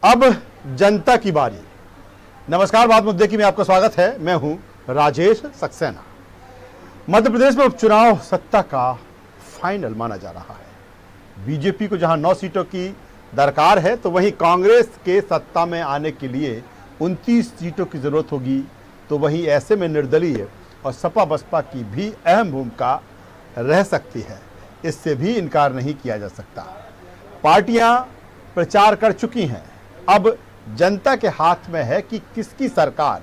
अब जनता की बारी। नमस्कार, बात मुद्दे की में आपका स्वागत है। मैं हूं राजेश सक्सेना। मध्य प्रदेश में उपचुनाव सत्ता का फाइनल माना जा रहा है। बीजेपी को जहां 9 सीटों की दरकार है, तो वहीं कांग्रेस के सत्ता में आने के लिए 29 सीटों की जरूरत होगी। तो वहीं ऐसे में निर्दलीय और सपा बसपा की भी अहम भूमिका रह सकती है, इससे भी इनकार नहीं किया जा सकता। पार्टियां प्रचार कर चुकी हैं, अब जनता के हाथ में है कि किसकी सरकार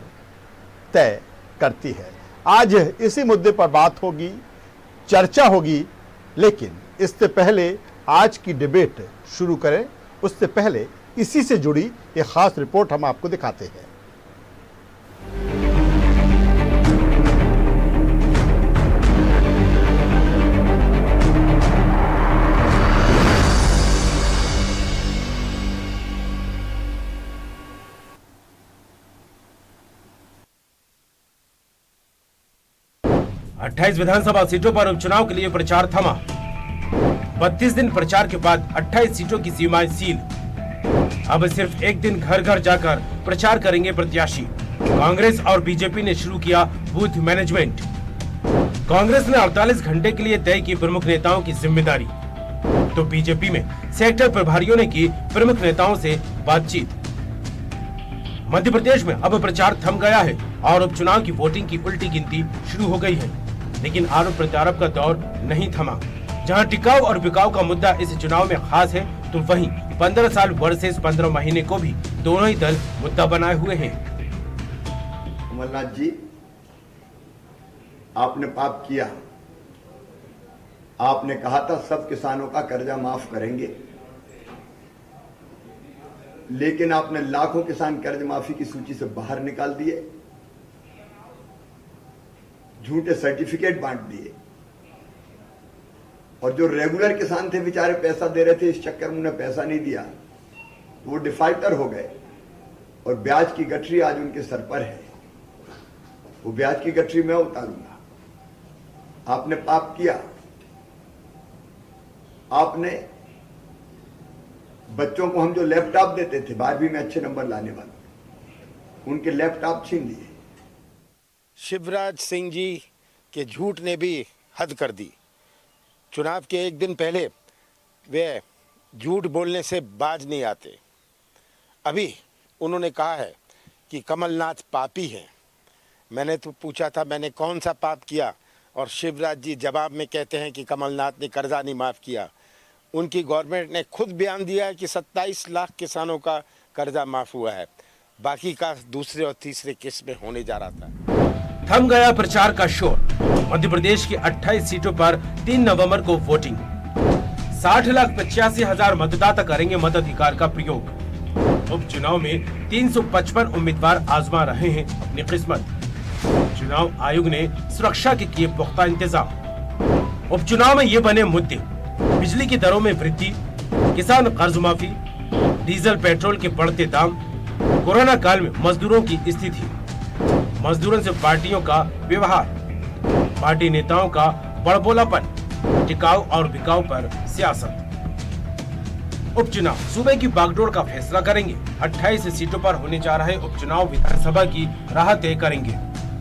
तय करती है। आज इसी मुद्दे पर बात होगी, चर्चा होगी, लेकिन इससे पहले आज की डिबेट शुरू करें उससे पहले इसी से जुड़ी एक खास रिपोर्ट हम आपको दिखाते हैं। अट्ठाईस विधानसभा सीटों पर उपचुनाव के लिए प्रचार थमा। 32 दिन प्रचार के बाद 28 सीटों की सीमाएं सील। अब सिर्फ एक दिन घर घर जाकर प्रचार करेंगे प्रत्याशी। कांग्रेस और बीजेपी ने शुरू किया बूथ मैनेजमेंट। कांग्रेस ने 48 घंटे के लिए तय की प्रमुख नेताओं की जिम्मेदारी, तो बीजेपी में सेक्टर प्रभारियों ने की प्रमुख नेताओं से बातचीत। मध्य प्रदेश में अब प्रचार थम गया है और उपचुनाव की वोटिंग की उल्टी गिनती शुरू हो गई है, लेकिन आरोप प्रत्यारोप का दौर नहीं थमा। जहां टिकाऊ और बिकाऊ का मुद्दा इस चुनाव में खास है, तो वहीं 15 साल वर्सेस 15 महीने को भी दोनों ही दल मुद्दा बनाए हुए हैं। कमलनाथ जी, आपने पाप किया। आपने कहा था सब किसानों का कर्जा माफ करेंगे, लेकिन आपने लाखों किसान कर्ज माफी की सूची से बाहर निकाल दिए, झूठे सर्टिफिकेट बांट दिए, और जो रेगुलर किसान थे बेचारे पैसा दे रहे थे, इस चक्कर में उन्हें पैसा नहीं दिया, वो डिफाल्टर हो गए और ब्याज की गठरी आज उनके सर पर है। वो ब्याज की गठरी मैं उतारूंगा। आपने पाप किया। आपने बच्चों को हम जो लैपटॉप देते थे 12वीं में अच्छे नंबर लाने वाले, उनके लैपटॉप छीन लिए। शिवराज सिंह जी के झूठ ने भी हद कर दी। चुनाव के एक दिन पहले वे झूठ बोलने से बाज नहीं आते। अभी उन्होंने कहा है कि कमलनाथ पापी हैं। मैंने तो पूछा था मैंने कौन सा पाप किया, और शिवराज जी जवाब में कहते हैं कि कमलनाथ ने कर्जा नहीं माफ़ किया। उनकी गवर्नमेंट ने खुद बयान दिया है कि 27 लाख किसानों का कर्जा माफ़ हुआ है, बाकी का दूसरे और तीसरे किस्त में होने जा रहा था। थम गया प्रचार का शोर। मध्य प्रदेश की 28 सीटों पर 3 नवंबर को वोटिंग। 60,85,000 मतदाता करेंगे मताधिकार का प्रयोग। उपचुनाव में 355 उम्मीदवार आजमा रहे हैं अपनी किस्मत। चुनाव आयोग ने सुरक्षा के किए पुख्ता इंतजाम। उपचुनाव में ये बने मुद्दे: बिजली की दरों में वृद्धि, किसान कर्ज माफी, डीजल पेट्रोल के बढ़ते दाम, कोरोना काल में मजदूरों की स्थिति, मजदूरों से पार्टियों का व्यवहार, पार्टी नेताओं का बड़बोलापन, टिकाऊ और बिकाऊ पर सियासत। उपचुनाव सूबे की बागडोर का फैसला करेंगे। 28 सीटों पर होने जा रहे उपचुनाव विधानसभा की राह तय करेंगे।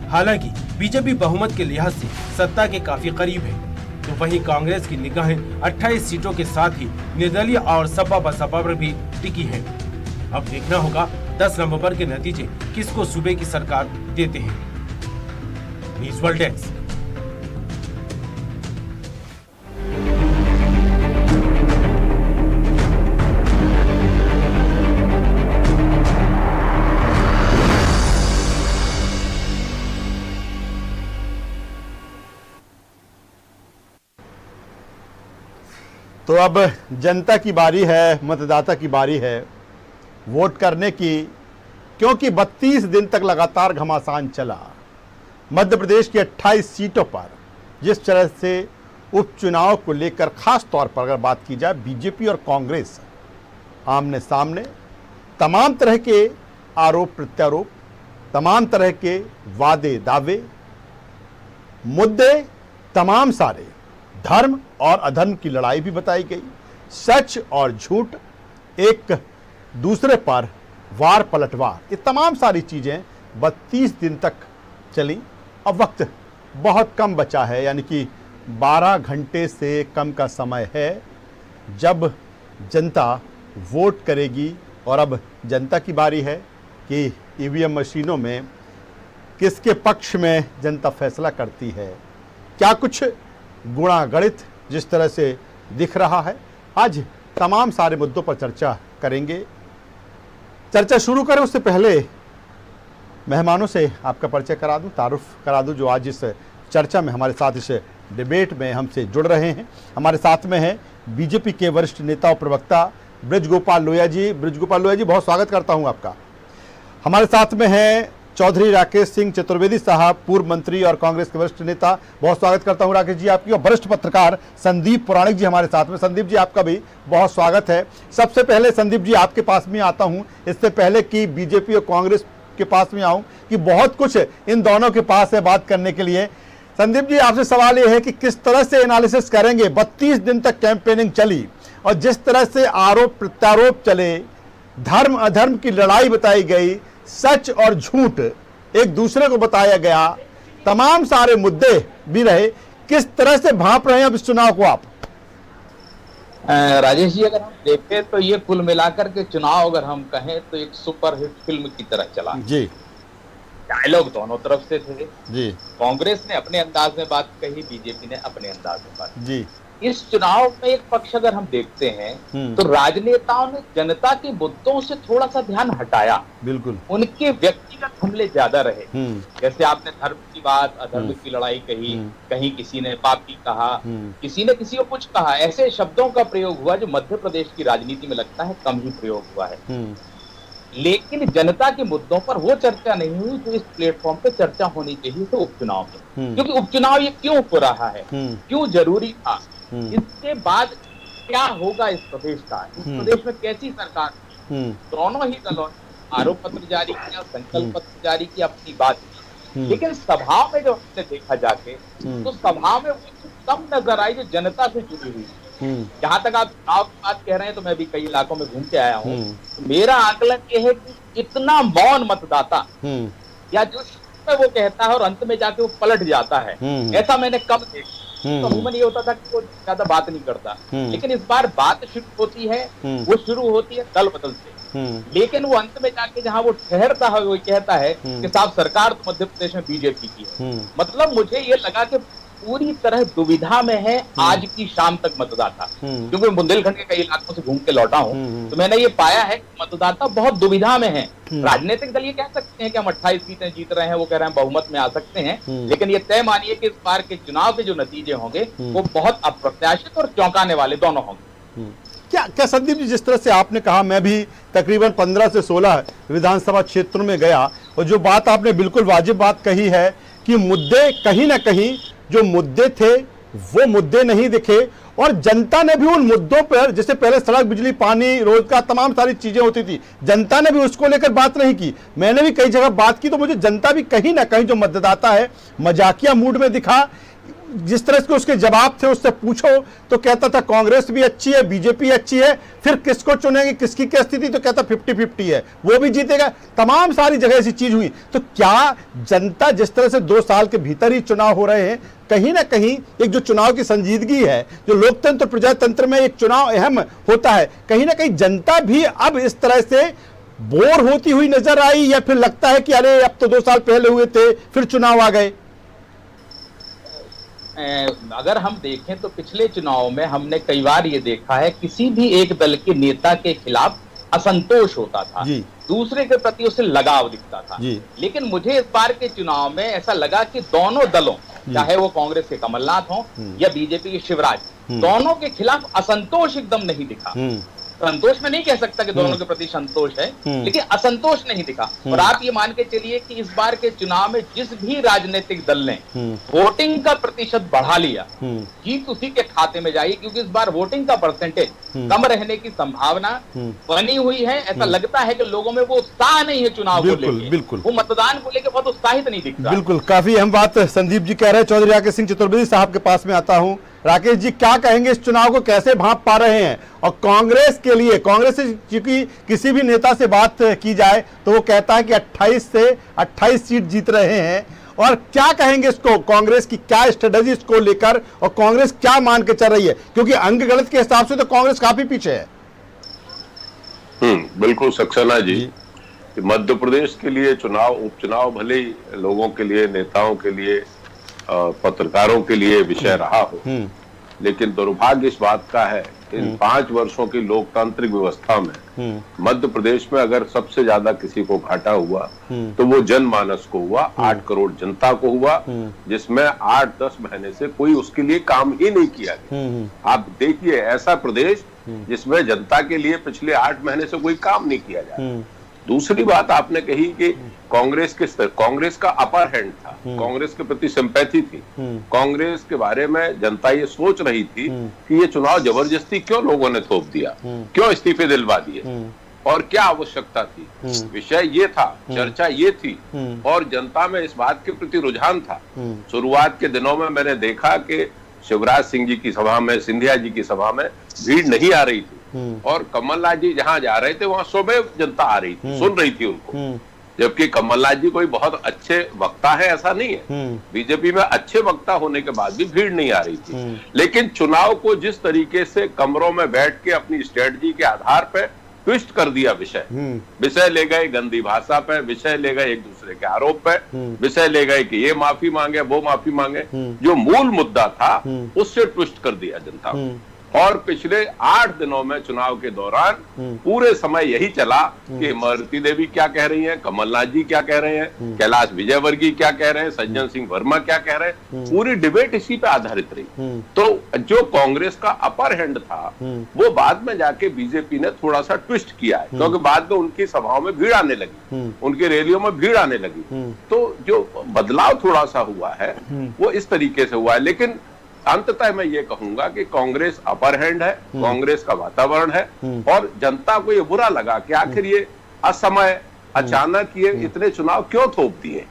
हालांकि बीजेपी बहुमत के लिहाज से सत्ता के काफी करीब है, तो वहीं कांग्रेस की निगाहें 28 सीटों के साथ ही निर्दलीय और सपा बसपा पर भी टिकी हैं। अब देखना होगा 10 नवंबर के नतीजे किसको सूबे की सरकार देते हैं। News world desk. तो अब जनता की बारी है, मतदाता की बारी है वोट करने की, क्योंकि 32 दिन तक लगातार घमासान चला। मध्य प्रदेश की 28 सीटों पर जिस तरह से उपचुनाव को लेकर खास तौर पर अगर बात की जाए, बीजेपी और कांग्रेस आमने सामने, तमाम तरह के आरोप प्रत्यारोप, तमाम तरह के वादे दावे, मुद्दे तमाम सारे, धर्म और अधर्म की लड़ाई भी बताई गई, सच और झूठ, एक दूसरे पर वार पलटवार, ये तमाम सारी चीज़ें 32 दिन तक चली। अब वक्त बहुत कम बचा है, यानी कि 12 घंटे से कम का समय है जब जनता वोट करेगी। और अब जनता की बारी है कि ईवीएम मशीनों में किसके पक्ष में जनता फैसला करती है। क्या कुछ गुणा गणित जिस तरह से दिख रहा है, आज तमाम सारे मुद्दों पर चर्चा करेंगे। चर्चा शुरू करें उससे पहले मेहमानों से आपका परिचय करा दूं, तारुफ करा दूं, जो आज इस चर्चा में हमारे साथ इस डिबेट में हमसे जुड़ रहे हैं। हमारे साथ में हैं बीजेपी के वरिष्ठ नेता और प्रवक्ता ब्रजगोपाल लोहिया जी। ब्रजगोपाल लोहिया जी, बहुत स्वागत करता हूं आपका। हमारे साथ में हैं चौधरी राकेश सिंह चतुर्वेदी साहब, पूर्व मंत्री और कांग्रेस के वरिष्ठ नेता। बहुत स्वागत करता हूं राकेश जी आपकी। और वरिष्ठ पत्रकार संदीप पुराणिक जी हमारे साथ में। संदीप जी, आपका भी बहुत स्वागत है। सबसे पहले संदीप जी आपके पास में आता हूं, इससे पहले कि बीजेपी और कांग्रेस के पास में आऊं, कि बहुत कुछ इन दोनों के पास है बात करने के लिए। संदीप जी, आपसे सवाल यह है कि किस तरह से एनालिसिस करेंगे, 32 दिन तक कैंपेनिंग चली और जिस तरह से आरोप प्रत्यारोप चले, धर्म अधर्म की लड़ाई बताई गई, सच और झूठ एक दूसरे को बताया गया, तमाम सारे मुद्दे भी रहे, किस तरह से भांप रहे हैं अब इस चुनाव को आप? राजेश जी, अगर हम देखें तो ये कुल मिलाकर के चुनाव अगर हम कहें तो एक सुपरहिट फिल्म की तरह चला जी। डायलॉग दोनों तरफ से थे जी। कांग्रेस ने अपने अंदाज में बात कही, बीजेपी ने अपने अंदाज में बात जी। कही। इस चुनाव में एक पक्ष अगर हम देखते हैं तो राजनेताओं ने जनता के मुद्दों से थोड़ा सा ध्यान हटाया, बिल्कुल उनके व्यक्तिगत हमले ज्यादा रहे। जैसे आपने धर्म की बात, अधर्म की लड़ाई कही, कहीं किसी ने पापी कहा, किसी ने किसी को कुछ कहा, ऐसे शब्दों का प्रयोग हुआ जो मध्य प्रदेश की राजनीति में लगता है कम ही प्रयोग हुआ है। लेकिन जनता के मुद्दों पर वो चर्चा नहीं हुई जो इस प्लेटफॉर्म पे चर्चा होनी चाहिए तो उपचुनाव में। क्योंकि उपचुनाव ये क्यों हो रहा है, क्यों जरूरी था, इसके बाद क्या होगा इस प्रदेश का, इस प्रदेश में कैसी सरकार। दोनों ही दलों ने आरोप पत्र जारी किया, संकल्प पत्र जारी किया, अपनी बात की। लेकिन सभा में जो हमने देखा जाके तो सभा में वो कम नजर आई जो जनता से जुड़ी हुई। जहां तक आप चुनाव की बात कह रहे हैं तो मैं भी कई इलाकों में घूम के आया हूँ। तो मेरा आकलन ये है कि इतना मौन मतदाता या जो शुरू में वो कहता है और अंत में जाके वो पलट जाता है, ऐसा मैंने कम देखा। तो अमूमन ये होता था कि वो ज्यादा बात नहीं करता, लेकिन इस बार बात शुरू होती है, वो शुरू होती है दल बदल से, लेकिन वो अंत में जाके जहां वो ठहरता है वो कहता है कि साहब सरकार तो मध्य प्रदेश में बीजेपी की है। मतलब मुझे ये लगा कि पूरी तरह दुविधा में है आज की शाम तक मतदाता। क्योंकि बुंदेलखंड के कई इलाकों से घूम के लौटा हूं तो मैंने ये पाया है कि मतदाता बहुत दुविधा में है। राजनीतिक दल ये कह सकते हैं कि हम 28 सीटें जीत रहे हैं, वो कह रहे हैं बहुमत में आ सकते हैं, लेकिन ये तय मानिए कि इस बार के चुनाव के जो नतीजे होंगे वो बहुत अप्रत्याशित और चौंकाने वाले दोनों होंगे। क्या संदीप जी, जिस तरह से आपने कहा, मैं भी तकरीबन 15 से 16 विधानसभा क्षेत्रों में गया और जो बात आपने बिल्कुल वाजिब बात कही है कि मुद्दे कहीं ना कहीं जो मुद्दे थे वो मुद्दे नहीं दिखे और जनता ने भी उन मुद्दों पर, जैसे पहले सड़क, बिजली, पानी, रोजगार, तमाम सारी चीजें होती थी, जनता ने भी उसको लेकर बात नहीं की। मैंने भी कई जगह बात की तो मुझे जनता भी कहीं ना कहीं जो मतदाता है मजाकिया मूड में दिखा। जिस तरह से उसके जवाब थे, उससे पूछो तो कहता था कांग्रेस भी अच्छी है, बीजेपी अच्छी है, फिर किसको चुनेंगे, किसकी क्या स्थिति, तो कहता 50-50 है, वो भी जीतेगा। तमाम सारी जगह ऐसी चीज हुई। तो क्या जनता जिस तरह से 2 साल के भीतर ही चुनाव हो रहे हैं, कहीं ना कहीं एक जो चुनाव की संजीदगी है, जो लोकतंत्र प्रजातंत्र में एक चुनाव अहम होता है, कहीं ना कहीं जनता भी अब इस तरह से बोर होती हुई नजर आई, या फिर लगता है कि अरे अब तो 2 साल पहले हुए थे, फिर चुनाव आ गए? अगर हम देखें तो पिछले चुनाव में हमने कई बार ये देखा है किसी भी एक दल के नेता के खिलाफ असंतोष होता था, दूसरे के प्रति उसे लगाव दिखता था। लेकिन मुझे इस बार के चुनाव में ऐसा लगा कि दोनों दलों, चाहे वो कांग्रेस के कमलनाथ हो या बीजेपी के शिवराज, दोनों के खिलाफ असंतोष एकदम नहीं दिखा। संतोष में नहीं कह सकता कि दोनों के प्रति संतोष है, लेकिन असंतोष नहीं दिखा। और आप ये मान के चलिए कि इस बार के चुनाव में जिस भी राजनीतिक दल ने वोटिंग का प्रतिशत बढ़ा लिया, जीत उसी के खाते में जाएगी, क्योंकि इस बार वोटिंग का परसेंटेज कम रहने की संभावना बनी हुई है। ऐसा लगता है कि लोगों में वो उत्साह नहीं है चुनाव को लेकर, वो मतदान को लेकर बहुत उत्साहित नहीं दिखता। बिल्कुल, काफी अहम बात संदीप जी कह रहे हैं। चौधरी राकेश सिंह चतुर्वेदी साहब के पास में आता हूँ। राकेश जी क्या कहेंगे, इस चुनाव को कैसे भांप पा रहे हैं? और कांग्रेस के लिए, कांग्रेस से चूंकि किसी भी नेता से बात की जाए तो वो कहता है कि 28 से 28 सीट जीत रहे हैं, और क्या कहेंगे इसको, कांग्रेस की क्या स्ट्रेटजी इसको लेकर, और कांग्रेस क्या मान के चल रही है? क्योंकि अंक गणित के हिसाब से तो कांग्रेस काफी पीछे है। बिल्कुल सक्सेना जी, मध्य प्रदेश के लिए चुनाव, उपचुनाव भले ही लोगों के लिए, नेताओं के लिए, पत्रकारों के लिए विषय रहा हो, लेकिन दुर्भाग्य इस बात का है इन 5 वर्षों की लोकतांत्रिक व्यवस्था में मध्य प्रदेश में अगर सबसे ज्यादा किसी को घाटा हुआ तो वो जनमानस को हुआ, 8 करोड़ जनता को हुआ, जिसमें 8-10 महीने से कोई उसके लिए काम ही नहीं किया गया। आप देखिए ऐसा प्रदेश जिसमें जनता के लिए पिछले 8 महीने से कोई काम नहीं किया जा। दूसरी बात आपने कही कि कांग्रेस का अपर हैंड था, कांग्रेस के प्रति सिंपैथी थी, कांग्रेस के बारे में जनता ये सोच रही थी कि ये चुनाव जबरदस्ती क्यों लोगों ने थोप दिया, क्यों इस्तीफे दिलवा दिए, और क्या आवश्यकता थी। विषय ये था, चर्चा ये थी, और जनता में इस बात के प्रति रुझान था। शुरुआत के दिनों में मैंने देखा कि शिवराज सिंह जी की सभा में, सिंधिया जी की सभा में भीड़ नहीं आ रही थी, और कमलनाथ जी जहां जा रहे थे वहां स्वयं जनता आ रही थी, सुन रही थी उनको। जबकि कमलनाथ जी कोई बहुत अच्छे वक्ता है ऐसा नहीं है, बीजेपी में अच्छे वक्ता होने के बाद भी भीड़ नहीं आ रही थी। लेकिन चुनाव को जिस तरीके से कमरों में बैठ के अपनी स्ट्रेटजी के आधार पर ट्विस्ट कर दिया, विषय ले गए गंदी भाषा पे, विषय ले गए एक दूसरे के आरोप पे, विषय ले गए कि ये माफी मांगे, वो माफी मांगे, जो मूल मुद्दा था उससे ट्विस्ट कर दिया जनता को। और पिछले 8 दिनों में चुनाव के दौरान पूरे समय यही चला कि मारुति देवी क्या कह रही हैं, कमलनाथ जी क्या कह रहे हैं, कैलाश विजयवर्गीय क्या कह रहे हैं, सज्जन सिंह वर्मा क्या कह रहे हैं, पूरी डिबेट इसी पे आधारित रही। तो जो कांग्रेस का अपर हैंड था वो बाद में जाके बीजेपी ने थोड़ा सा ट्विस्ट किया है, क्योंकि बाद में उनकी सभाओं में भीड़ आने लगी, उनकी रैलियों में भीड़ आने लगी। तो जो बदलाव थोड़ा सा हुआ है वो इस तरीके से हुआ है। लेकिन अंततः मैं ये कहूंगा कि कांग्रेस अपर हैंड है, कांग्रेस का वातावरण है, और जनता को ये बुरा लगा कि आखिर ये असमय, अचानक ये इतने चुनाव क्यों थोप दिए,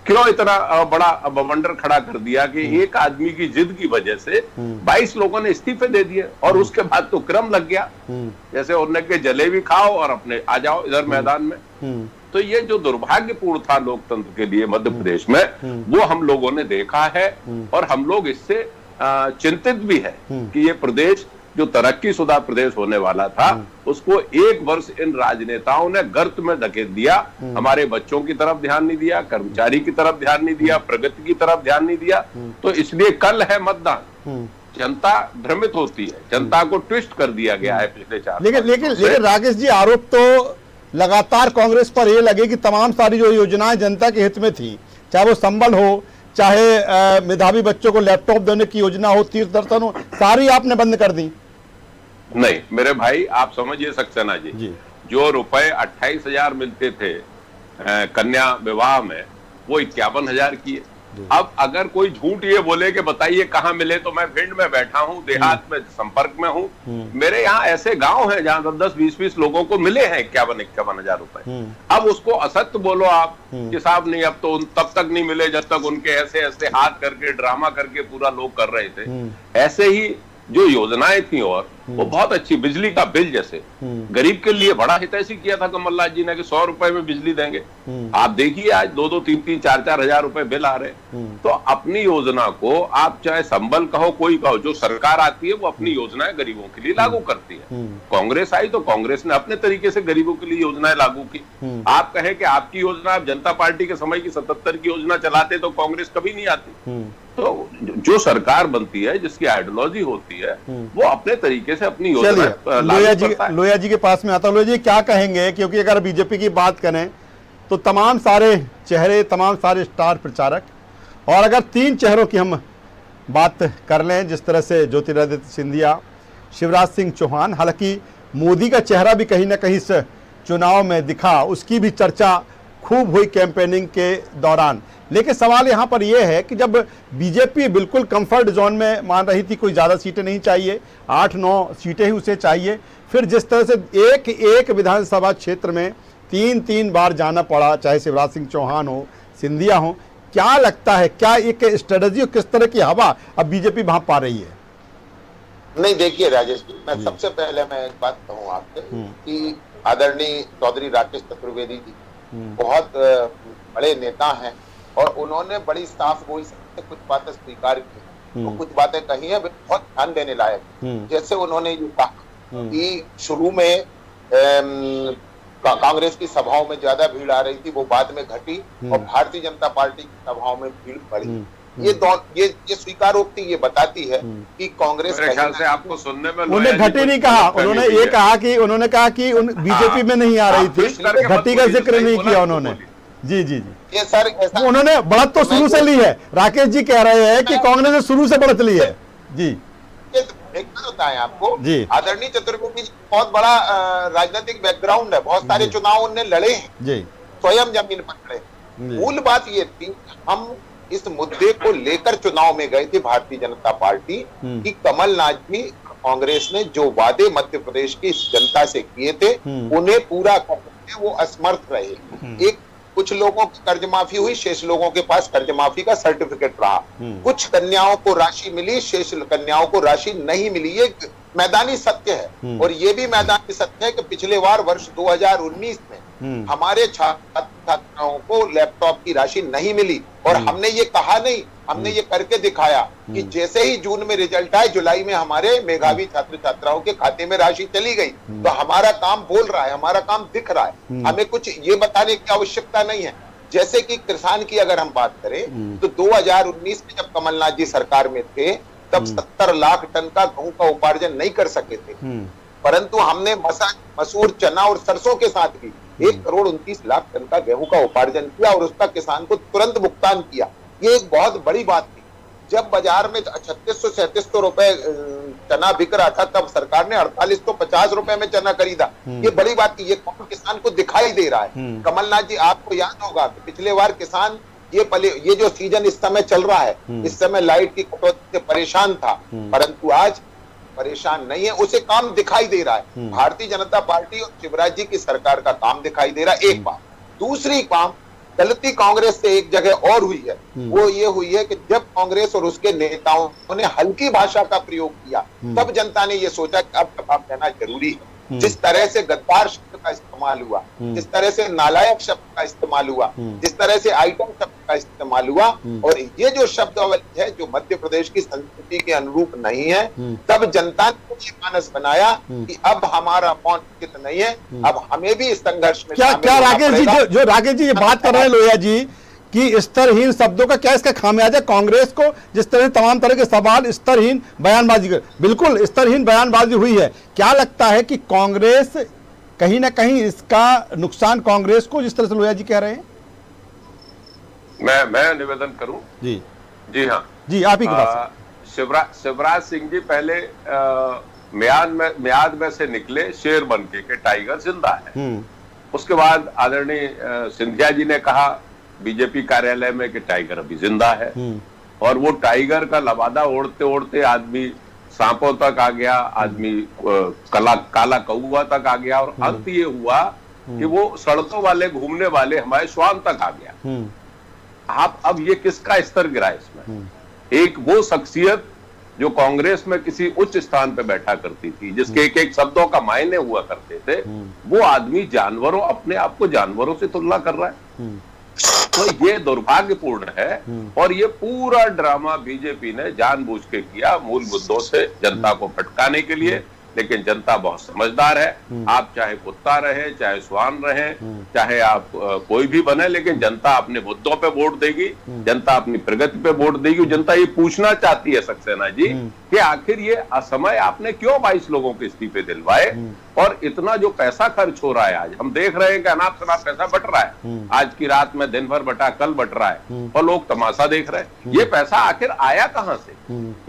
क्यों इतना बड़ा बवंडर खड़ा कर दिया कि एक आदमी की जिद की वजह से 22 लोगों ने इस्तीफे दे दिए, और उसके बाद तो क्रम लग गया, जैसे उन्होंने के जलेबी खाओ और अपने आ जाओ इधर मैदान में। तो ये जो दुर्भाग्यपूर्ण था लोकतंत्र के लिए मध्य प्रदेश में, वो हम लोगों ने देखा है, और हम लोग इससे चिंतित भी है कि ये प्रदेश जो तरक्की शुदा प्रदेश होने वाला था उसको 1 वर्ष इन राजनेताओं ने गर्त में धकेल दिया। हमारे बच्चों की तरफ ध्यान नहीं दिया, कर्मचारी की तरफ ध्यान नहीं दिया, प्रगति की तरफ ध्यान नहीं दिया। तो इसलिए कल है मतदान, जनता भ्रमित होती है, जनता को ट्विस्ट कर दिया गया है पिछले 4 लेकिन राकेश जी, आरोप तो लगातार कांग्रेस पर ये लगे कि तमाम सारी जो योजनाएं जनता के हित में थी, चाहे वो संबल हो, चाहे मेधावी बच्चों को लैपटॉप देने की योजना हो, तीर्थ दर्शन हो, सारी आपने बंद कर दी। नहीं मेरे भाई, आप समझिए सक्सेना जी, जो रुपए 28,000 मिलते थे कन्या विवाह में, वो 51,000 किए। अब अगर कोई झूठ ये बोले कि बताइए कहाँ मिले, तो मैं भिंड में बैठा हूँ, देहात में संपर्क में हूँ, मेरे यहाँ ऐसे गांव हैं जहाँ 10-20 लोगों को मिले हैं 51,000 रुपए। अब उसको असत्य बोलो आप कि साहब नहीं, अब तो तब तक नहीं मिले जब तक उनके ऐसे ऐसे हाथ करके ड्रामा करके पूरा लोग कर रहे थे। ऐसे ही जो योजनाएं थी, और वो बहुत अच्छी, बिजली का बिल जैसे गरीब के लिए बड़ा हितैषी किया था कमलनाथ जी ने कि 100 रुपए में बिजली देंगे। आप देखिए आज 2-2, 3-3, 4-4 हजार रुपए बिल आ रहे। तो अपनी योजना को आप चाहे संबल कहो, कोई कहो, जो सरकार आती है वो अपनी योजनाएं गरीबों के लिए लागू करती है। कांग्रेस आई तो कांग्रेस ने अपने तरीके से गरीबों के लिए योजनाएं लागू की। आप कहें कि आपकी योजना, आप जनता पार्टी के समय की 77 की योजना चलाते तो कांग्रेस कभी नहीं आती। तो जो सरकार बनती है, जिसकी आइडियोलॉजी होती है, वो अपने तरीके से अपनी योजना। लोहिया जी के पास में आता हूं। लोहिया जी क्या कहेंगे, क्योंकि अगर बीजेपी की बात करें तो तमाम सारे चेहरे, तमाम सारे स्टार प्रचारक, और अगर 3 चेहरों की हम बात कर लें, जिस तरह से ज्योतिरादित्य सिंधिया, शिवराज सिंह चौहान, हालांकि मोदी का चेहरा भी कहीं ना कहीं इस चुनाव में दिखा, उसकी भी चर्चा खूब हुई कैंपेनिंग के दौरान। लेकिन सवाल यहाँ पर यह है कि जब बीजेपी बिल्कुल कंफर्ट जोन में मान रही थी, कोई ज़्यादा सीटें नहीं चाहिए, 8-9 सीटें ही उसे चाहिए, फिर जिस तरह से एक विधानसभा क्षेत्र में 3 बार जाना पड़ा, चाहे शिवराज सिंह चौहान हो, सिंधिया हो, क्या लगता है, क्या एक स्ट्रेटजी, किस तरह की हवा अब बीजेपी भांप पा रही है? नहीं, देखिए राजेश जी, मैं सबसे पहले मैं एक बात कहूँ आपसे कि आदरणीय चौधरी राकेश चतुर्वेदी जी बहुत बड़े नेता हैं और उन्होंने बड़ी साफ गोई से कुछ बातें स्वीकार की, तो कुछ बातें कही है बहुत ध्यान देने लायक। जैसे उन्होंने ये कहा कि शुरू में कांग्रेस की सभाओं में ज्यादा भीड़ आ रही थी, वो बाद में घटी और भारतीय जनता पार्टी की सभाओं में भीड़ बढ़ी। ये स्वीकारोक्ति ये बताती है कि कांग्रेस मेरे ख्याल से आपको सुनने में उन्होंने घटी नहीं कहा, उन्होंने ये कहा कि उन्होंने कहा कि बीजेपी में नहीं आ रही थी, घटी का जिक्र नहीं किया उन्होंने। जी जी जी, ये सर उन्होंने बढ़त तो शुरू से ली है। राकेश जी कह रहे हैं कि कांग्रेस ने शुरू से बढ़त ली है। जी, एक बात बताएं आपको, जी, आदरणीय चतुर्वेदी जी बहुत बड़ा राजनीतिक बैकग्राउंड है, बहुत सारे चुनाव उन्होंने लड़े हैं, जी, स्वयं जमीन पर खड़े। मूल बात ये थी, हम इस मुद्दे को लेकर चुनाव में गए थे भारतीय जनता पार्टी कि कमलनाथ जी कांग्रेस ने जो वादे मध्य प्रदेश की जनता से किए थे उन्हें पूरा करने में वो असमर्थ रहे। एक कुछ लोगों की कर्ज माफी हुई, शेष लोगों के पास कर्ज माफी का सर्टिफिकेट रहा। कुछ कन्याओं को राशि मिली, शेष कन्याओं को राशि नहीं मिली। ये मैदानी सत्य है। और ये भी मैदानी सत्य है कि पिछले बार वर्ष 2019 में हमारे छात्राओं को लैपटॉप की राशि नहीं मिली और हमने ये कहा नहीं, हमने ये करके दिखाया कि जैसे ही जून में रिजल्ट आए, जुलाई में हमारे मेधावी छात्र छात्राओं के खाते में राशि चली गई। तो हमारा काम बोल रहा है, हमारा काम दिख रहा है, हमें कुछ ये बताने की आवश्यकता नहीं है। जैसे कि किसान की अगर हम बात करें तो 2019 में जब कमलनाथ जी सरकार में थे तब 70 लाख टन का गेहूं का उपार्जन नहीं कर सके थे, परंतु हमने मसूर, चना और सरसों के साथ भी 1,29,00,000 टन का गेहूं का उपार्जन किया और उसका किसान को तुरंत भुगतान किया। ये एक बहुत बड़ी बात थी। जब बाजार में 3600-3700 रुपए चना बिक रहा था तब सरकार ने 4850 रुपए में चना खरीदा। ये बड़ी बात थी। ये कौन किसान को दिखाई दे रहा है। कमलनाथ जी, आपको याद होगा कि पिछले बार किसान ये जो सीजन इस समय चल रहा है, इस समय लाइट की कटौती से परेशान था, परंतु आज परेशान नहीं है, उसे काम दिखाई दे रहा है। भारतीय जनता पार्टी और शिवराज जी की सरकार का काम दिखाई दे रहा है। एक बात। दूसरी काम, गलती कांग्रेस से एक जगह और हुई है, वो ये हुई है कि जब कांग्रेस और उसके नेताओं ने हल्की भाषा का प्रयोग किया तब जनता ने ये सोचा कि अब जवाब देना जरूरी है। जिस तरह से गद्दार शब्द का इस्तेमाल हुआ, जिस तरह से नालायक शब्द का इस्तेमाल हुआ, जिस तरह से आइटम शब्द का इस्तेमाल हुआ, और ये जो शब्दावली है जो मध्य प्रदेश की संस्कृति के अनुरूप नहीं है, तब जनता ने ये मानस बनाया कि अब हमारा मौन उचित नहीं है, अब हमें भी इस संघर्ष में क्या राकेश जी, जो राकेश जी ये बात कर रहे हैं लोहिया जी कि स्तरहीन शब्दों का क्या इसका खामियाजा कांग्रेस को, जिस तरह तमाम तरह के सवाल स्तरहीन बयानबाजी कर, बिल्कुल स्तरहीन बयानबाजी हुई है। क्या लगता है कि कांग्रेस कहीं ना कहीं इसका नुकसान कांग्रेस को, जिस तरह से लोहिया जी कह रहे हैं? मैं निवेदन करूं? जी जी, हाँ जी, आप ही के पास। शिवराज सिंह जी पहले म्याद में से निकले शेर बन के टाइगर जिंदा है। उसके बाद आदरणीय सिंधिया जी ने कहा बीजेपी कार्यालय में कि टाइगर अभी जिंदा है, और वो टाइगर का लबादा ओढ़ते ओढ़ते आदमी सांपों तक आ गया, आदमी काला कौआ तक आ गया, और अंत ये हुआ कि वो सड़कों वाले घूमने वाले हमारे श्वान तक आ गया। आप अब ये किसका स्तर गिरा इसमें? एक वो शख्सियत जो कांग्रेस में किसी उच्च स्थान पे बैठा करती थी, जिसके एक एक शब्दों का मायने हुआ करते थे, वो आदमी जानवरों, अपने आप को जानवरों से तुलना कर रहा है। तो ये दुर्भाग्यपूर्ण है, और ये पूरा ड्रामा बीजेपी ने जानबूझ के किया मूल मुद्दों से जनता को भटकाने के लिए। लेकिन जनता बहुत समझदार है। आप चाहे कुत्ता रहे, चाहे श्वान रहे, चाहे आप कोई भी बने, लेकिन जनता अपने मुद्दों पे वोट देगी, जनता अपनी प्रगति पे वोट देगी। जनता ये पूछना चाहती है सक्सेना जी कि आखिर ये असमय आपने क्यों 22 लोगों के इस्तीफे दिलवाए, और इतना जो पैसा खर्च हो रहा है, आज हम देख रहे हैं कि अनाप शनाप पैसा बट रहा है, आज की रात में दिन भर बटा, कल बट रहा है, और लोग तमाशा देख रहे हैं। ये पैसा आखिर आया कहां से?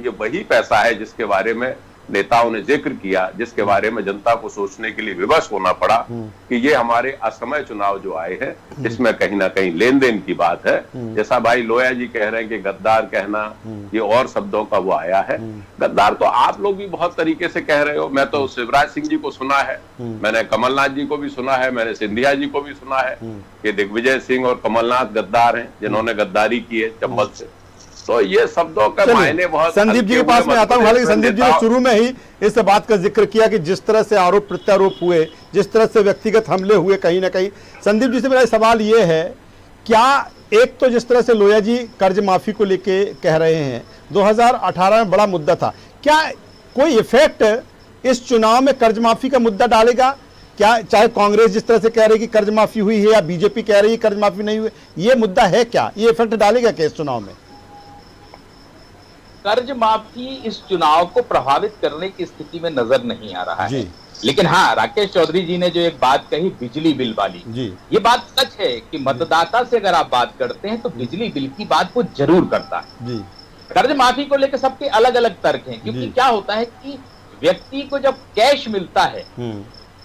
ये वही पैसा है जिसके बारे में नेताओं ने जिक्र किया, जिसके बारे में जनता को सोचने के लिए विवश होना पड़ा कि ये हमारे असमय चुनाव जो आए हैं, इसमें कहीं ना कहीं लेन देन की बात है। जैसा भाई लोहिया जी कह रहे हैं कि गद्दार कहना, ये और शब्दों का वो आया है। गद्दार तो आप लोग भी बहुत तरीके से कह रहे हो। मैं तो शिवराज सिंह जी को सुना है, मैंने कमलनाथ जी को भी सुना है, मैंने सिंधिया जी को भी सुना है कि दिग्विजय सिंह और कमलनाथ गद्दार हैं, जिन्होंने गद्दारी की है चंबल से। तो ये शब्दों का मायने बहुत संदीप जी के पास में आता हूं। हालांकि संदीप जी ने शुरू में ही इस बात का जिक्र किया कि जिस तरह से आरोप प्रत्यारोप हुए, जिस तरह से व्यक्तिगत हमले हुए कहीं ना कहीं, संदीप जी से मेरा सवाल ये है, क्या एक तो जिस तरह से लोया जी कर्ज माफी को लेके कह रहे हैं 2018 में बड़ा मुद्दा था, क्या कोई इफेक्ट इस चुनाव में कर्ज माफी का मुद्दा डालेगा? क्या चाहे कांग्रेस जिस तरह से कह रही है कि कर्ज माफी हुई है या बीजेपी कह रही है कर्ज माफी नहीं हुई, ये मुद्दा है क्या, ये इफेक्ट डालेगा क्या इस चुनाव में? कर्ज माफी इस चुनाव को प्रभावित करने की स्थिति में नजर नहीं आ रहा है। लेकिन हाँ, राकेश चौधरी जी ने जो एक बात कही बिजली बिल वाली, ये बात सच है कि मतदाता से अगर आप बात करते हैं तो बिजली बिल की बात वो जरूर करता है। कर्ज माफी को लेकर सबके अलग अलग तर्क हैं, क्योंकि क्या होता है कि व्यक्ति को जब कैश मिलता है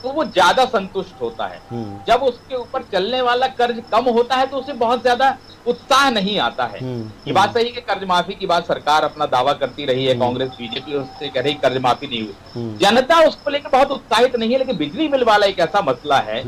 तो वो ज्यादा संतुष्ट होता है। जब उसके ऊपर चलने वाला कर्ज कम होता है तो उसे बहुत ज्यादा उत्साह नहीं आता है। ये बात सही है कि कर्ज माफी की बात सरकार अपना दावा करती रही है, कांग्रेस बीजेपी उससे कह रही कर्ज माफी नहीं हुई, जनता उसको लेकर बहुत उत्साहित नहीं है। लेकिन बिजली बिल वाला एक ऐसा मसला है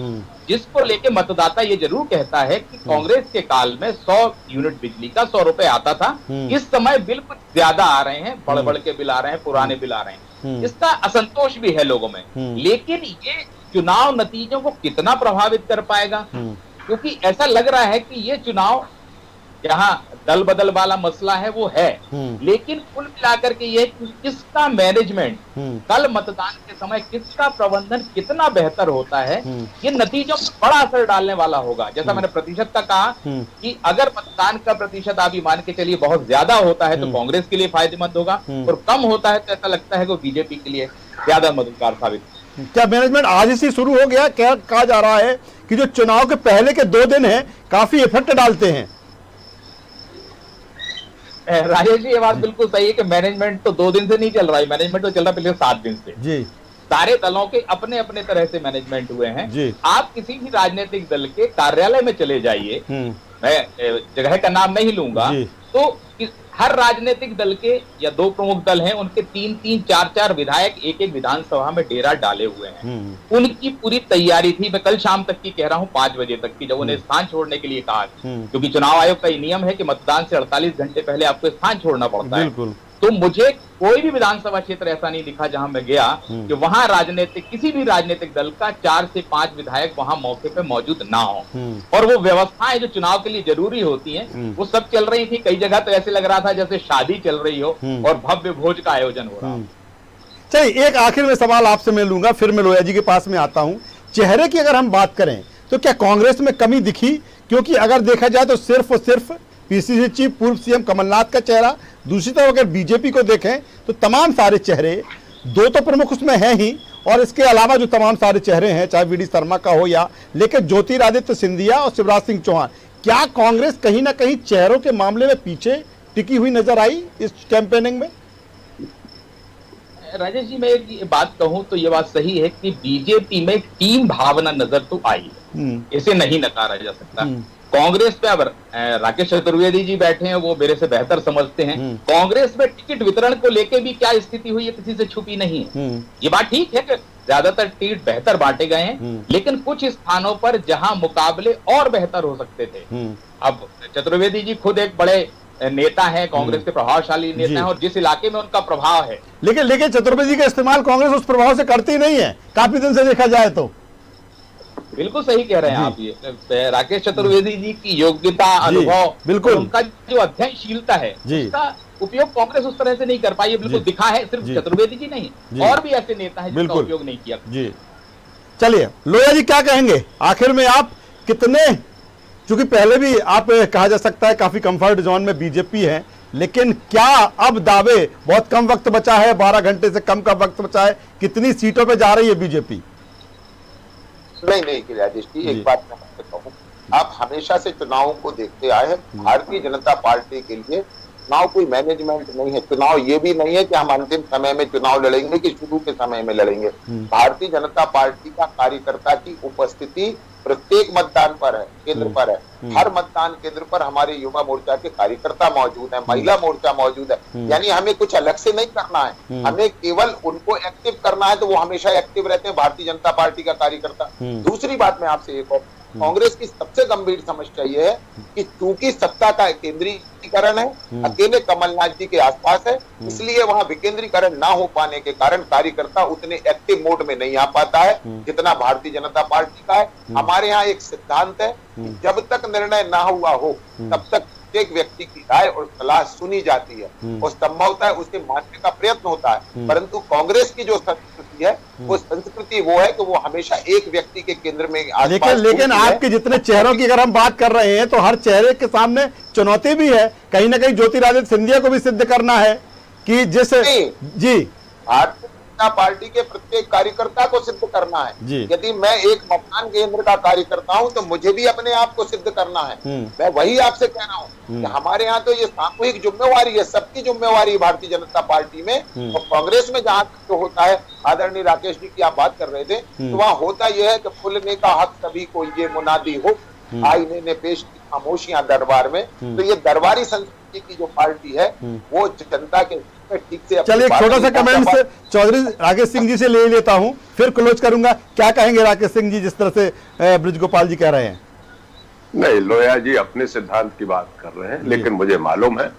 जिसको लेकर मतदाता ये जरूर कहता है कि कांग्रेस के काल में 100 यूनिट बिजली का 100 रुपए आता था, इस समय बिल कुछ ज्यादा आ रहे हैं, बड़े बड़े के बिल आ रहे हैं, पुराने बिल आ रहे हैं, इसका असंतोष भी है लोगों में। लेकिन ये चुनाव नतीजों को कितना प्रभावित कर पाएगा, क्योंकि ऐसा लग रहा है कि ये चुनाव जहां दल बदल वाला मसला है वो है, लेकिन कुल मिलाकर के ये किसका मैनेजमेंट कल मतदान के समय, किसका प्रबंधन कितना बेहतर होता है, ये नतीजों पर बड़ा असर डालने वाला होगा। जैसा मैंने प्रतिशत का कहा कि अगर मतदान का प्रतिशत आप ये मान के चलिए बहुत ज्यादा होता है तो कांग्रेस के लिए फायदेमंद होगा, और कम होता है तो ऐसा लगता है कि बीजेपी के लिए ज्यादा मददगार साबित। क्या मैनेजमेंट आज ही शुरू हो गया? क्या कहा जा रहा है कि जो चुनाव के पहले के 2 दिन है काफी इफेक्ट डालते हैं? राजेश जी, ये बात बिल्कुल सही है कि मैनेजमेंट तो 2 दिन से नहीं चल रहा है, मैनेजमेंट तो चल रहा है पिछले 7 दिन से जी। सारे दलों के अपने अपने तरह से मैनेजमेंट हुए हैं जी। आप किसी भी राजनीतिक दल के कार्यालय में चले जाइए, मैं जगह का नाम नहीं लूंगा, तो हर राजनीतिक दल के या 2 प्रमुख दल हैं, उनके 3-3, 4-4 विधायक एक एक विधानसभा में डेरा डाले हुए हैं। उनकी पूरी तैयारी थी, मैं कल शाम तक की कह रहा हूँ, 5 बजे तक की, जब उन्हें स्थान छोड़ने के लिए कहा, क्योंकि चुनाव आयोग का ये नियम है कि मतदान से 48 घंटे पहले आपको स्थान छोड़ना पड़ता है। तो मुझे कोई भी विधानसभा क्षेत्र ऐसा नहीं दिखा जहां मैं गया कि वहां किसी भी राजनीतिक दल का 4 से 5 विधायक वहां मौके पे मौजूद ना हो, और वो व्यवस्थाएं जो चुनाव के लिए जरूरी होती हैं वो सब चल रही थी। कई जगह तो ऐसे लग रहा था जैसे शादी चल रही हो और भव्य भोज का आयोजन हो रहा हो। चलिए, एक आखिर में सवाल आपसे मैं लूंगा, फिर मैं लोया जी के पास में आता हूं। चेहरे की अगर हम बात करें तो क्या कांग्रेस में कमी दिखी? क्योंकि अगर देखा जाए तो सिर्फ और सिर्फ पीसीसी चीफ पूर्व सीएम कमलनाथ का चेहरा, दूसरी तरफ अगर बीजेपी को देखें तो तमाम सारे चेहरे, 2 तो प्रमुख उसमें हैं ही, और इसके अलावा जो तमाम सारे चेहरे हैं, चाहे वीडी शर्मा का हो या लेकिन ज्योतिरादित्य सिंधिया और शिवराज सिंह चौहान, क्या कांग्रेस कहीं ना कहीं चेहरों के मामले में पीछे टिकी हुई नजर आई इस कैंपेनिंग में? राजेश जी, मैं एक बात कहूं तो ये बात सही है कि बीजेपी में टीम भावना नजर तो आई है, इसे नहीं नकारा जा सकता। कांग्रेस पे अब राकेश चतुर्वेदी जी बैठे हैं, वो मेरे से बेहतर समझते हैं। कांग्रेस में टिकट वितरण को लेके भी क्या स्थिति हुई है किसी से छुपी नहीं है। ये बात ठीक है कि ज्यादातर टिकट बेहतर बांटे गए हैं, लेकिन कुछ स्थानों पर जहां मुकाबले और बेहतर हो सकते थे। अब चतुर्वेदी जी खुद एक बड़े नेता है, कांग्रेस के प्रभावशाली नेता है, और जिस इलाके में उनका प्रभाव है, लेकिन चतुर्वेदी का इस्तेमाल कांग्रेस उस प्रभाव से करती नहीं है काफी दिन से देखा जाए तो। बिल्कुल सही कह रहे हैं आप। ये राकेश चतुर्वेदी जी की योग्यता, अनुभव, बिल्कुल उनका जो अध्ययनशीलता है, उसका उपयोग कांग्रेस उस तरह से नहीं कर पाई है। बिल्कुल दिखा है, सिर्फ चतुर्वेदी जी नहीं, और भी ऐसे नेता हैं जिनका उपयोग नहीं किया जी। चलिए, लोया जी क्या कहेंगे आखिर में? आप कितने, चूंकि पहले भी आप कहा जा सकता है काफी कंफर्ट जोन में बीजेपी है, लेकिन क्या अब दावे, बहुत कम वक्त बचा है, 12 घंटे से कम का वक्त बचा है, कितनी सीटों पे जा रही है बीजेपी? नहीं राजेश जी, एक बात मैं आपसे कहूँ, आप हमेशा से चुनावों को देखते आए हैं। भारतीय जनता पार्टी के लिए चुनाव कोई मैनेजमेंट नहीं है। चुनाव ये भी नहीं है कि हम अंतिम समय में चुनाव लड़ेंगे कि शुरू के समय में लड़ेंगे। भारतीय जनता पार्टी का कार्यकर्ता की उपस्थिति प्रत्येक मतदान पर है, केंद्र पर है। हर मतदान केंद्र पर हमारे युवा मोर्चा के कार्यकर्ता मौजूद है, महिला मोर्चा मौजूद है। यानी हमें कुछ अलग से नहीं करना है, हमें केवल उनको एक्टिव करना है, तो वो हमेशा एक्टिव रहते हैं भारतीय जनता पार्टी का कार्यकर्ता। दूसरी बात मैं आपसे एक और कांग्रेस की सबसे गंभीर समस्या ये है कि चूंकि सत्ता का केंद्रीकरण है, अकेले कमलनाथ जी के आसपास है, इसलिए वहां विकेंद्रीकरण ना हो पाने के कारण कार्यकर्ता उतने एक्टिव मोड में नहीं आ पाता है जितना भारतीय जनता पार्टी का है। हमारे यहाँ एक सिद्धांत है कि जब तक निर्णय ना हुआ हो तब तक एक व्यक्ति की राय और सलाह सुनी जाती है और संभवतः है उसे मानने का प्रयत्न होता है। परंतु कांग्रेस की जो संस्कृति है वो संस्कृति वो है कि वो हमेशा एक व्यक्ति के केंद्र में लेकिन आपके जितने चेहरों की अगर हम बात कर रहे हैं तो हर चेहरे के सामने चुनौती भी है, कहीं ना कहीं ज्योतिरादित्य सिंधिया को भी सिद्ध करना है कि जिस जी भारतीय जनता पार्टी के प्रत्येक कार्यकर्ता को सिद्ध करना है। यदि मैं एक मतदान केंद्र का कार्यकर्ता हूं तो मुझे भी अपने आप को सिद्ध करना है। मैं वही आपसे कह रहा हूं कि हमारे यहाँ तो ये सामूहिक जिम्मेवारी है, सबकी जिम्मेवारी है भारतीय जनता पार्टी में। और कांग्रेस में जहां तक जो होता है, आदरणीय राकेश जी की आप बात कर रहे थे, तो वहां होता यह है कि फुलने का हक सभी को ये मुनादी हो, आईने ने पेश की खामोशियां दरबार में। तो ये दरबारी संस्कृति की जो पार्टी है वो जनता के ठीक से। चलिए एक छोटा सा कमेंट चौधरी राकेश सिंह जी से ले लेता हूं, फिर क्लोज करूंगा। क्या कहेंगे राकेश सिंह जी जिस तरह से ब्रजगोपाल जी कह रहे हैं? नहीं, लोया जी अपने सिद्धांत की बात कर रहे हैं, लेकिन मुझे मालूम है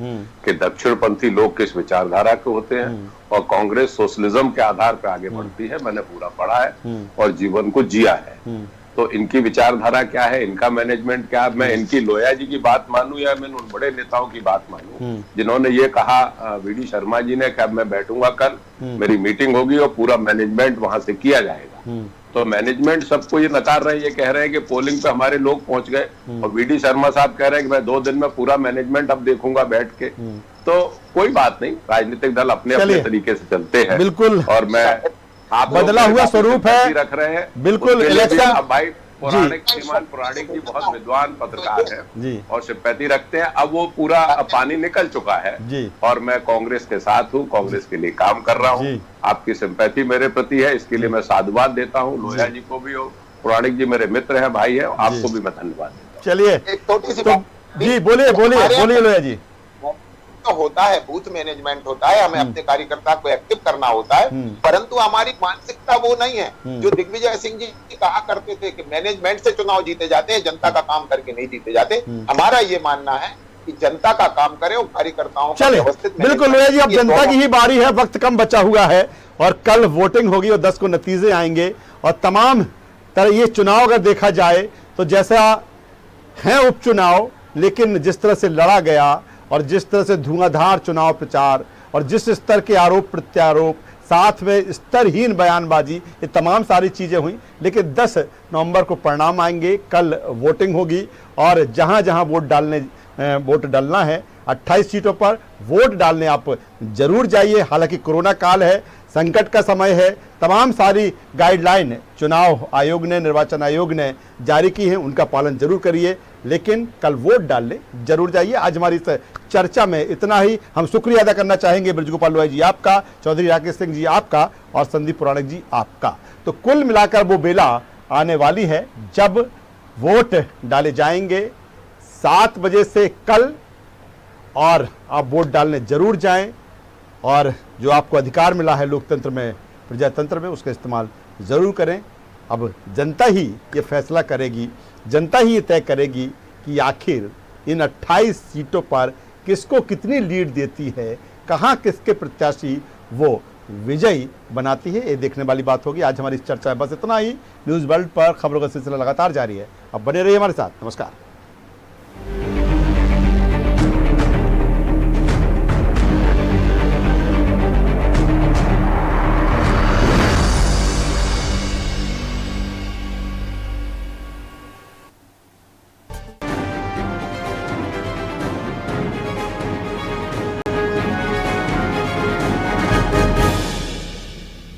कि दक्षिणपंथी लोग किस विचारधारा के होते हैं और कांग्रेस सोशलिज्म के आधार पर आगे बढ़ती है। मैंने पूरा पढ़ा है और जीवन को जिया है। तो इनकी विचारधारा क्या है, इनका मैनेजमेंट क्या है, मैं इनकी लोया जी की बात मानूं या मैं उन बड़े नेताओं की बात मानूं जिन्होंने ये कहा वीडी शर्मा जी ने कि अब मैं बैठूंगा, कल मेरी मीटिंग होगी और पूरा मैनेजमेंट वहां से किया जाएगा। तो मैनेजमेंट सबको ये नकार रहे हैं, ये कह रहे हैं कि पोलिंग पे हमारे लोग पहुंच गए और वीडी शर्मा साहब कह रहे हैं कि मैं 2 दिन में पूरा मैनेजमेंट अब देखूंगा बैठ के। तो कोई बात नहीं, राजनीतिक दल अपने अपने तरीके से चलते हैं। बिल्कुल, और मैं आप बदला हुआ स्वरूप है, रख रहे हैं बिल्कुल। इलेक्शन अब भाई श्रीमान पुराणिक जी बहुत विद्वान पत्रकार हैं और सिंपैथी रखते हैं। अब वो पूरा पानी निकल चुका है और मैं कांग्रेस के साथ हूँ, कांग्रेस के लिए काम कर रहा हूँ। आपकी सिंपैथी मेरे प्रति है, इसके लिए मैं साधुवाद देता हूँ। लोहिया जी को भी, पुराणिक जी मेरे मित्र हैं, भाई है, आपको भी मैं धन्यवाद देता हूँ। चलिए एक छोटी सी जी बोलिए लोहिया जी। तो होता है बूथ मैनेजमेंट होता है, हमें अपने कार्यकर्ता को एक्टिव करना होता है, परंतु हमारी मानसिकता वो नहीं है जो दिग्विजय सिंह जी कहा करते थे कि मैनेजमेंट से चुनाव जीते जाते हैं, जनता का काम करके नहीं जीते जाते। हमारा ये मानना है कि जनता का काम करे और कार्यकर्ताओं का व्यवस्थित। बिल्कुल लोहिया जी, अब जनता की ही बारी है, वक्त कम बचा हुआ है और कल वोटिंग होगी और 10 को नतीजे आएंगे और तमाम तरह ये चुनाव अगर देखा जाए तो जैसा है उपचुनाव, लेकिन जिस तरह से लड़ा गया और जिस तरह से धुआंधार चुनाव प्रचार और जिस स्तर के आरोप प्रत्यारोप, साथ में स्तरहीन बयानबाजी, ये तमाम सारी चीज़ें हुई। लेकिन 10 नवंबर को परिणाम आएंगे, कल वोटिंग होगी और जहां जहां वोट डालना है 28 सीटों पर वोट डालने आप जरूर जाइए। हालांकि कोरोना काल है, संकट का समय है, तमाम सारी गाइडलाइन चुनाव आयोग ने, निर्वाचन आयोग ने जारी की है, उनका पालन जरूर करिए, लेकिन कल वोट डालने जरूर जाइए। आज हमारी इस चर्चा में इतना ही। हम शुक्रिया अदा करना चाहेंगे ब्रजगोपाल लोहिया जी आपका, चौधरी राकेश सिंह जी आपका और संदीप पुराणिक जी आपका। तो कुल मिलाकर वो बेला आने वाली है जब वोट डाले जाएंगे 7 बजे से कल, और आप वोट डालने जरूर जाएं और जो आपको अधिकार मिला है लोकतंत्र में, प्रजातंत्र में, उसका इस्तेमाल ज़रूर करें। अब जनता ही ये फैसला करेगी, जनता ही ये तय करेगी कि आखिर इन 28 सीटों पर किसको कितनी लीड देती है, कहाँ किसके प्रत्याशी वो विजयी बनाती है, ये देखने वाली बात होगी। आज हमारी इस चर्चा है बस इतना ही। न्यूज़ वर्ल्ड पर खबरों का सिलसिला लगातार जारी है, अब बने रहिए हमारे साथ। नमस्कार।